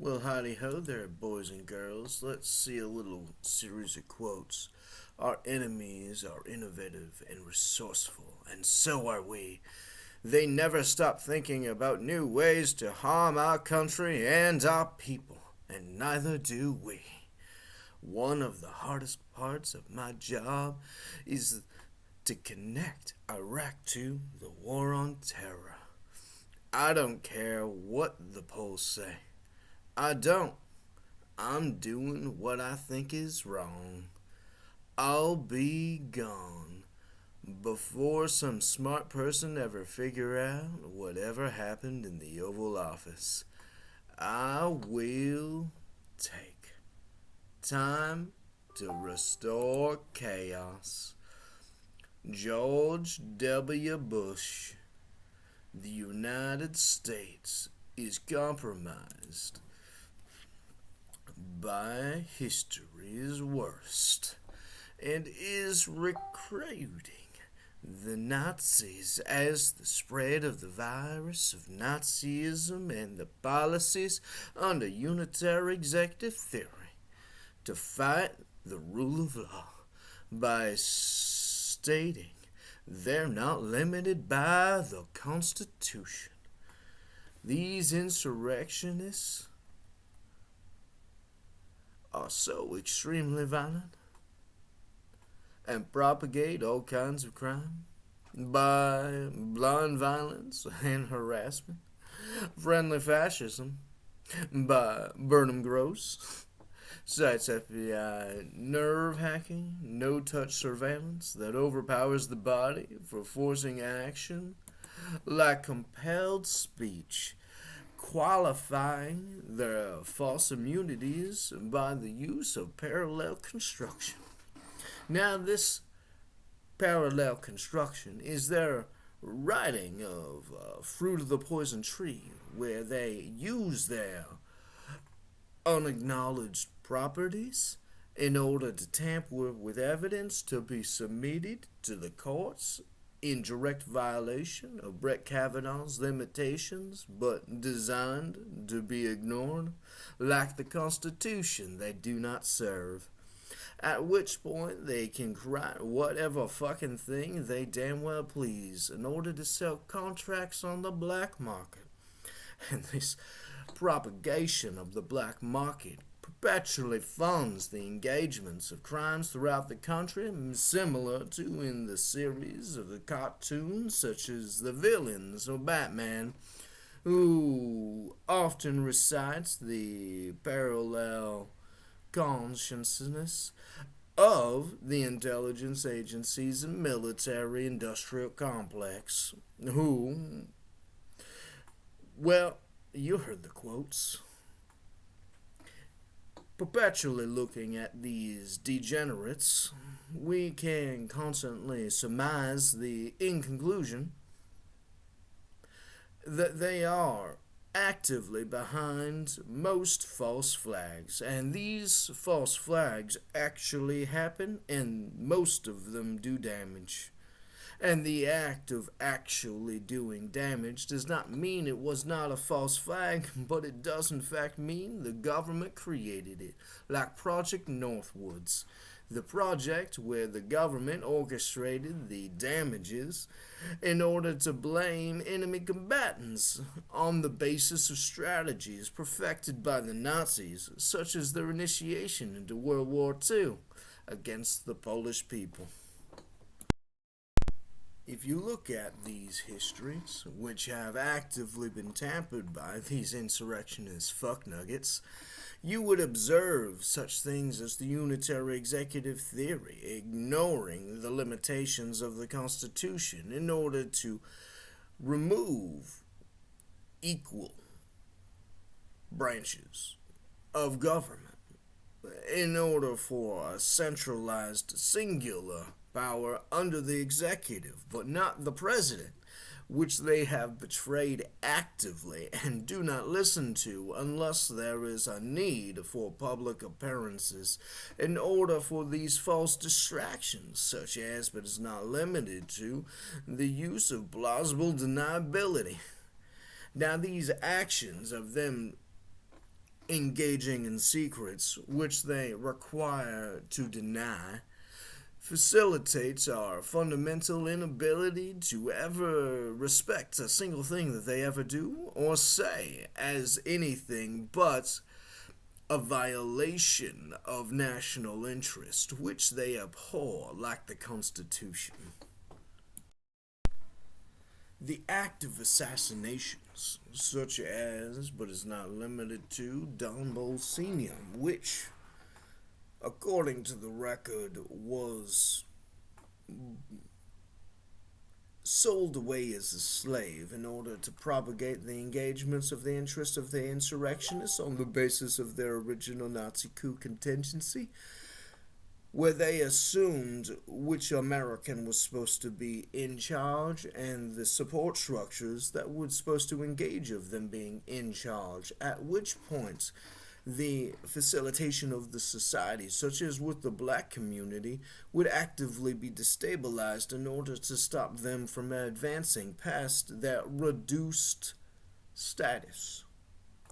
Well, howdy ho there, boys and girls. Let's see a little series of quotes. Our enemies are innovative and resourceful, and so are we. They never stop thinking about new ways to harm our country and our people, and neither do we. One of the hardest parts of my job is to connect Iraq to the war on terror. I don't care what the polls say. I don't. I'm doing what I think is wrong. I'll be gone before some smart person ever figure out whatever happened in the Oval Office. I will take time to restore chaos. George W. Bush. The United States is compromised by history's worst and is recruiting the Nazis as the spread of the virus of Nazism and the policies under unitary executive theory to fight the rule of law by stating they're not limited by the Constitution. These insurrectionists are so extremely violent and propagate all kinds of crime by blind violence and harassment, friendly fascism by Burnham Gross, cites FBI nerve hacking, no-touch surveillance that overpowers the body for forcing action, like compelled speech, qualifying their false immunities by the use of parallel construction. Now, this parallel construction is their writing of Fruit of the Poison Tree, where they use their unacknowledged properties in order to tamper with evidence to be submitted to the courts in direct violation of Brett Kavanaugh's limitations, but designed to be ignored, like the Constitution they do not serve. At which point they can write whatever fucking thing they damn well please in order to sell contracts on the black market. And this propagation of the black market perpetually funds the engagements of crimes throughout the country, similar to in the series of the cartoons such as the villains or Batman, who often recites the parallel consciousness of the intelligence agencies and military industrial complex, who, well, you heard the quotes, perpetually looking at these degenerates, we can constantly surmise the in conclusion that they are actively behind most false flags, and these false flags actually happen, and most of them do damage. And the act of actually doing damage does not mean it was not a false flag, but it does in fact mean the government created it, like Project Northwoods, the project where the government orchestrated the damages in order to blame enemy combatants on the basis of strategies perfected by the Nazis, such as their initiation into World War II against the Polish people. If you look at these histories, which have actively been tampered by these insurrectionist fucknuggets, you would observe such things as the unitary executive theory, ignoring the limitations of the Constitution in order to remove equal branches of government, in order for a centralized singular power under the executive, but not the president, which they have betrayed actively and do not listen to unless there is a need for public appearances in order for these false distractions, such as, but is not limited to, the use of plausible deniability. Now, these actions of them engaging in secrets which they require to deny, facilitates our fundamental inability to ever respect a single thing that they ever do or say as anything but a violation of national interest, which they abhor like the Constitution. The act of assassinations, such as, but is not limited to, Don Bull Sr., which, according to the record, was sold away as a slave in order to propagate the engagements of the interests of the insurrectionists on the basis of their original Nazi coup contingency, where they assumed which American was supposed to be in charge and the support structures that were supposed to engage of them being in charge, at which point the facilitation of the society, such as with the black community, would actively be destabilized in order to stop them from advancing past their reduced status.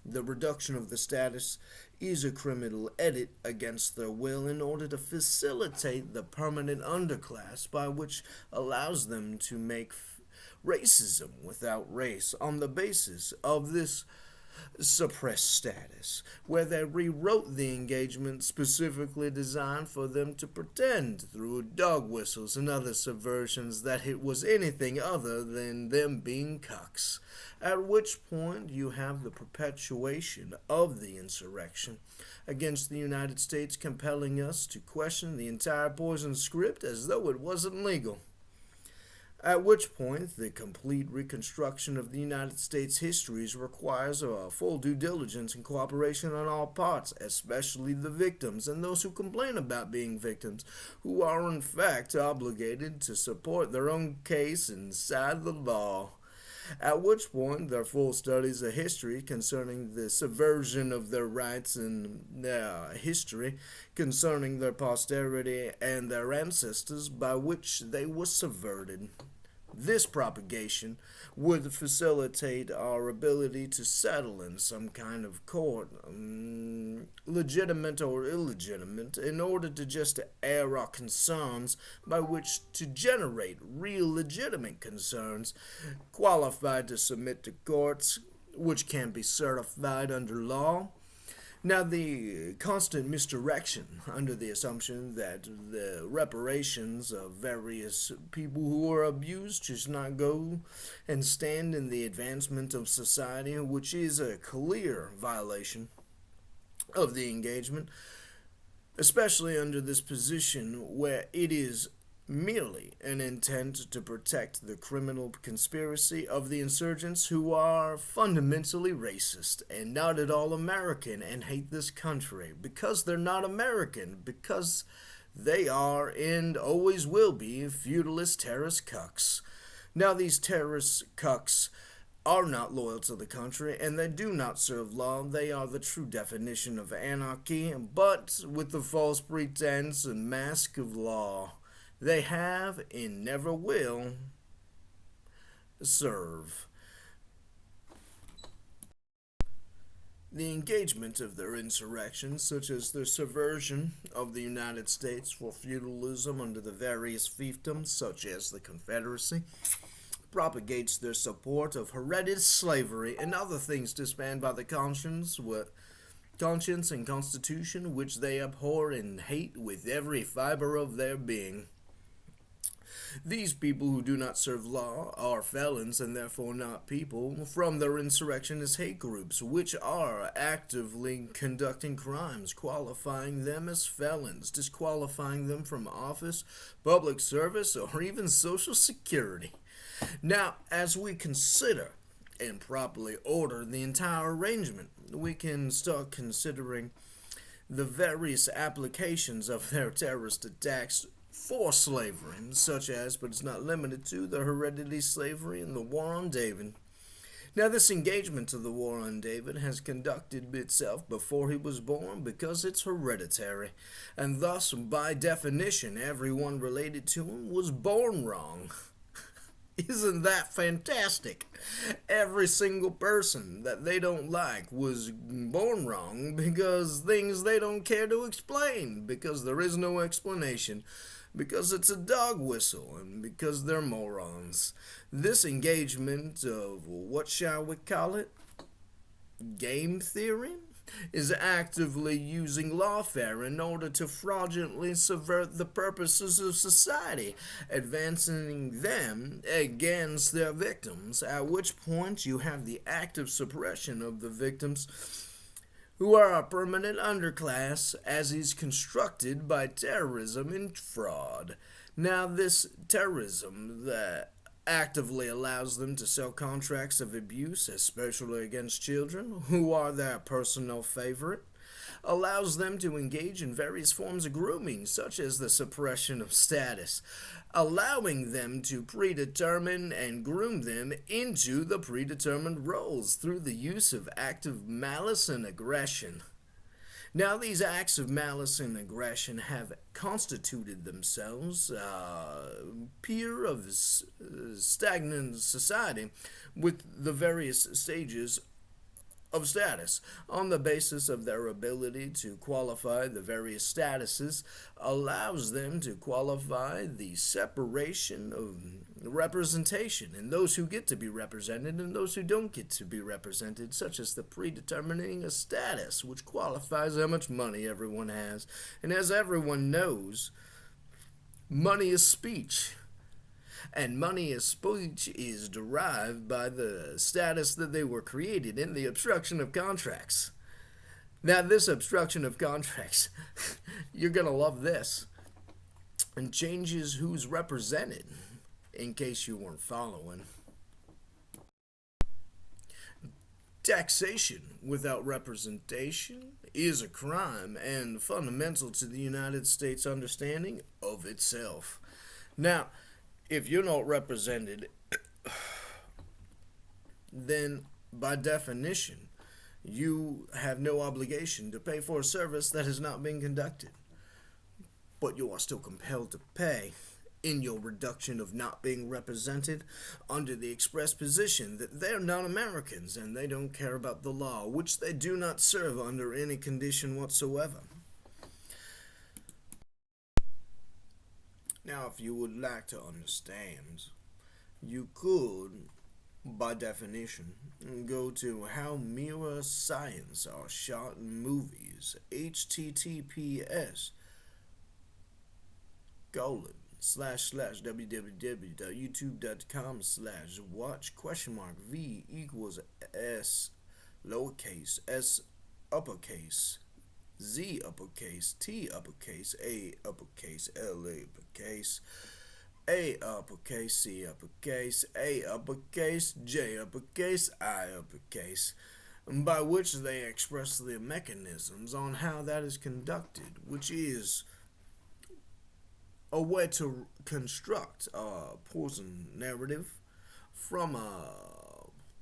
The reduction of the status is a criminal edit against their will in order to facilitate the permanent underclass, by which allows them to make racism without race on the basis of this suppressed status, where they rewrote the engagement specifically designed for them to pretend through dog whistles and other subversions that it was anything other than them being cucks, at which point you have the perpetuation of the insurrection against the United States, compelling us to question the entire poison script as though it wasn't legal. At which point, the complete reconstruction of the United States histories requires a full due diligence and cooperation on all parts, especially the victims and those who complain about being victims, who are in fact obligated to support their own case inside the law. At which point, their full studies of history concerning the subversion of their rights and their history concerning their posterity and their ancestors by which they were subverted. This propagation would facilitate our ability to settle in some kind of court, legitimate or illegitimate, in order to just air our concerns, by which to generate real legitimate concerns qualified to submit to courts, which can be certified under law. Now, the constant misdirection under the assumption that the reparations of various people who are abused should not go and stand in the advancement of society, which is a clear violation of the engagement, especially under this position where it is merely an intent to protect the criminal conspiracy of the insurgents, who are fundamentally racist and not at all American and hate this country because they're not American, because they are and always will be feudalist terrorist cucks. Now, these terrorist cucks are not loyal to the country, and they do not serve law. They are the true definition of anarchy, but with the false pretense and mask of law. They have and never will serve. The engagement of their insurrections, such as their subversion of the United States for feudalism under the various fiefdoms, such as the Confederacy, propagates their support of hereditary slavery and other things disbanded by the conscience and Constitution, which they abhor and hate with every fiber of their being. These people who do not serve law are felons and therefore not people from their insurrectionist hate groups, which are actively conducting crimes, qualifying them as felons, disqualifying them from office, public service, or even Social Security. Now, as we consider and properly order the entire arrangement, we can start considering the various applications of their terrorist attacks for slavery, such as, but it's not limited to, the hereditary slavery and the War on David. Now, this engagement of the War on David has conducted itself before he was born because it's hereditary, and thus, by definition, everyone related to him was born wrong. Isn't that fantastic? Every single person that they don't like was born wrong because things they don't care to explain, because there is no explanation, because it's a dog whistle, and because they're morons. This engagement of, what shall we call it? Game theory? Is actively using lawfare in order to fraudulently subvert the purposes of society, advancing them against their victims, at which point you have the active suppression of the victims who are a permanent underclass as is constructed by terrorism and fraud. Now, this terrorism that actively allows them to sell contracts of abuse, especially against children, who are their personal favorite, allows them to engage in various forms of grooming, such as the suppression of status, allowing them to predetermine and groom them into the predetermined roles through the use of active malice and aggression. Now, these acts of malice and aggression have constituted themselves peer of stagnant society with the various stages of status on the basis of their ability to qualify the various statuses allows them to qualify the separation of representation and those who get to be represented and those who don't get to be represented, such as the predetermining a status which qualifies how much money everyone has. And as everyone knows, money is speech. And money as speech is derived by the status that they were created in the obstruction of contracts. Now, this obstruction of contracts, you're going to love this, and changes who's represented, in case you weren't following. Taxation without representation is a crime and fundamental to the United States understanding of itself. Now, if you're not represented, then by definition, you have no obligation to pay for a service that has not been conducted. But you are still compelled to pay in your reduction of not being represented under the express position that they're not Americans and they don't care about the law, which they do not serve under any condition whatsoever. Now, if you would like to understand, you could, by definition, go to How Mirror Science Are Shot in Movies, https www.youtube.com/watch?v equals s lowercase s uppercase Z uppercase, T uppercase, A uppercase, L uppercase, A uppercase, C uppercase, A uppercase, J uppercase, I uppercase, by which they express the mechanisms on how that is conducted, which is a way to construct a poison narrative from a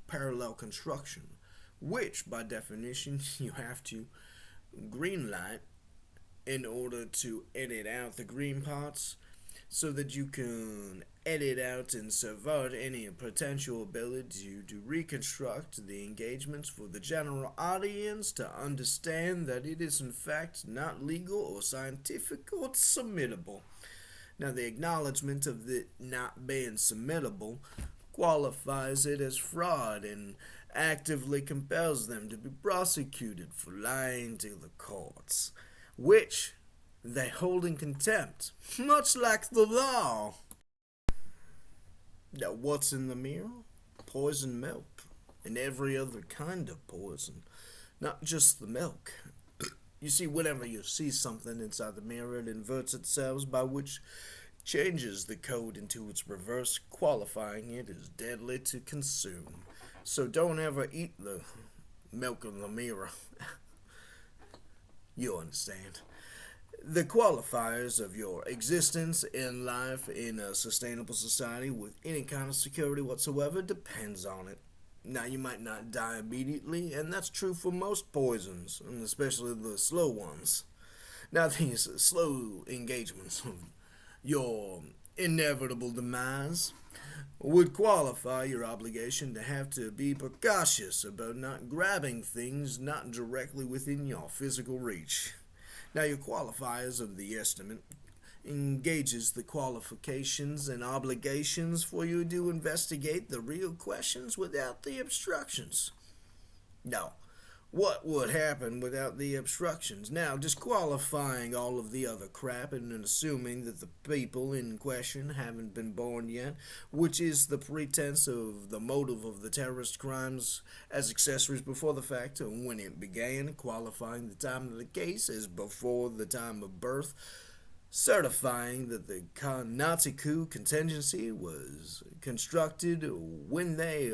parallel construction, which by definition you have to green light in order to edit out the green parts so that you can edit out and subvert any potential ability to reconstruct the engagements for the general audience to understand that it is in fact not legal or scientific or submittable. Now, the acknowledgement of it not being submittable qualifies it as fraud and actively compels them to be prosecuted for lying to the courts, which they hold in contempt, much like the law. Now, what's in the mirror? Poison milk, and every other kind of poison, not just the milk. You see, whenever you see something inside the mirror, it inverts itself, by which changes the code into its reverse, qualifying it as deadly to consume. So don't ever eat the milk in the mirror. You understand. The qualifiers of your existence in life in a sustainable society with any kind of security whatsoever depends on it. Now, you might not die immediately, and that's true for most poisons, and especially the slow ones. Now, these slow engagements of your inevitable demise would qualify your obligation to have to be precautious about not grabbing things not directly within your physical reach. Now, your qualifiers of the estimate engages the qualifications and obligations for you to investigate the real questions without the obstructions. Now, what would happen without the obstructions? Now, disqualifying all of the other crap and assuming that the people in question haven't been born yet, which is the pretense of the motive of the terrorist crimes as accessories before the fact when it began, qualifying the time of the case as before the time of birth, certifying that the Nazi coup contingency was constructed when they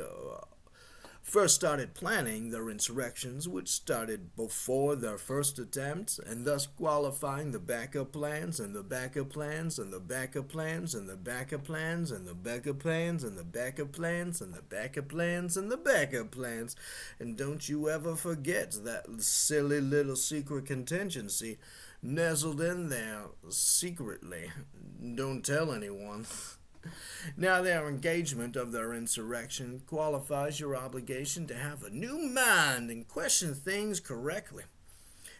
first started planning their insurrections, which started before their first attempt, and thus qualifying the backup plans and the backup plans and the backup plans and the backup plans and the backup plans and the backup plans and the backup plans and the backup plans. And don't you ever forget that silly little secret contingency nestled in there secretly. Don't tell anyone. Now, their engagement of their insurrection qualifies your obligation to have a new mind and question things correctly.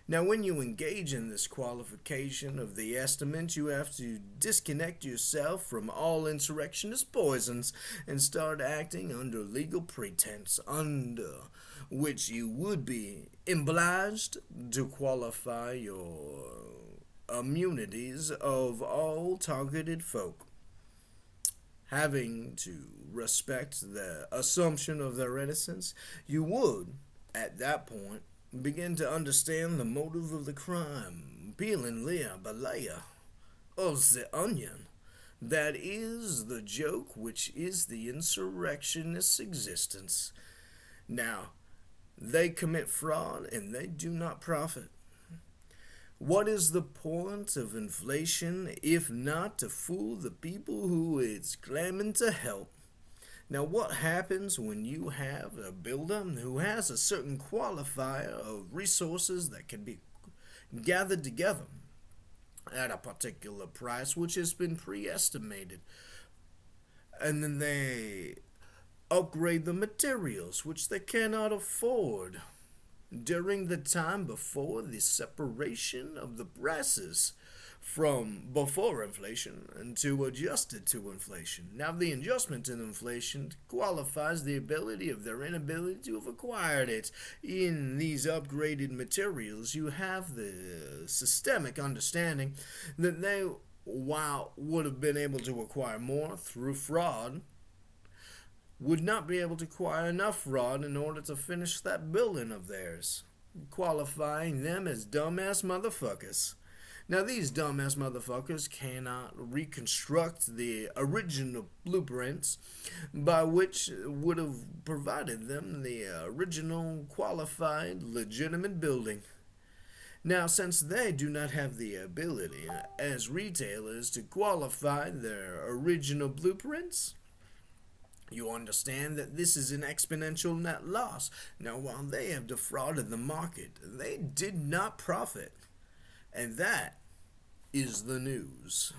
Now, when you engage in this qualification of the estimate, you have to disconnect yourself from all insurrectionist poisons and start acting under legal pretense, under which you would be obliged to qualify your immunities of all targeted folk, having to respect the assumption of their innocence. You would, at that point, begin to understand the motive of the crime, peeling layer by layer of the onion. That is the joke which is the insurrectionist's existence. Now, they commit fraud and they do not profit. What is the point of inflation if not to fool the people who it's claiming to help? Now, what happens when you have a builder who has a certain qualifier of resources that can be gathered together at a particular price which has been pre-estimated, and then they upgrade the materials which they cannot afford during the time before the separation of the prices from before inflation and to adjust it to inflation. Now, the adjustment to inflation qualifies the ability of their inability to have acquired it. In these upgraded materials, you have the systemic understanding that they, while would have been able to acquire more through fraud, would not be able to acquire enough fraud in order to finish that building of theirs, qualifying them as dumbass motherfuckers. Now, these dumbass motherfuckers cannot reconstruct the original blueprints by which would have provided them the original qualified legitimate building. Now, since they do not have the ability as retailers to qualify their original blueprints, you understand that this is an exponential net loss. Now, while they have defrauded the market, they did not profit. And that is the news.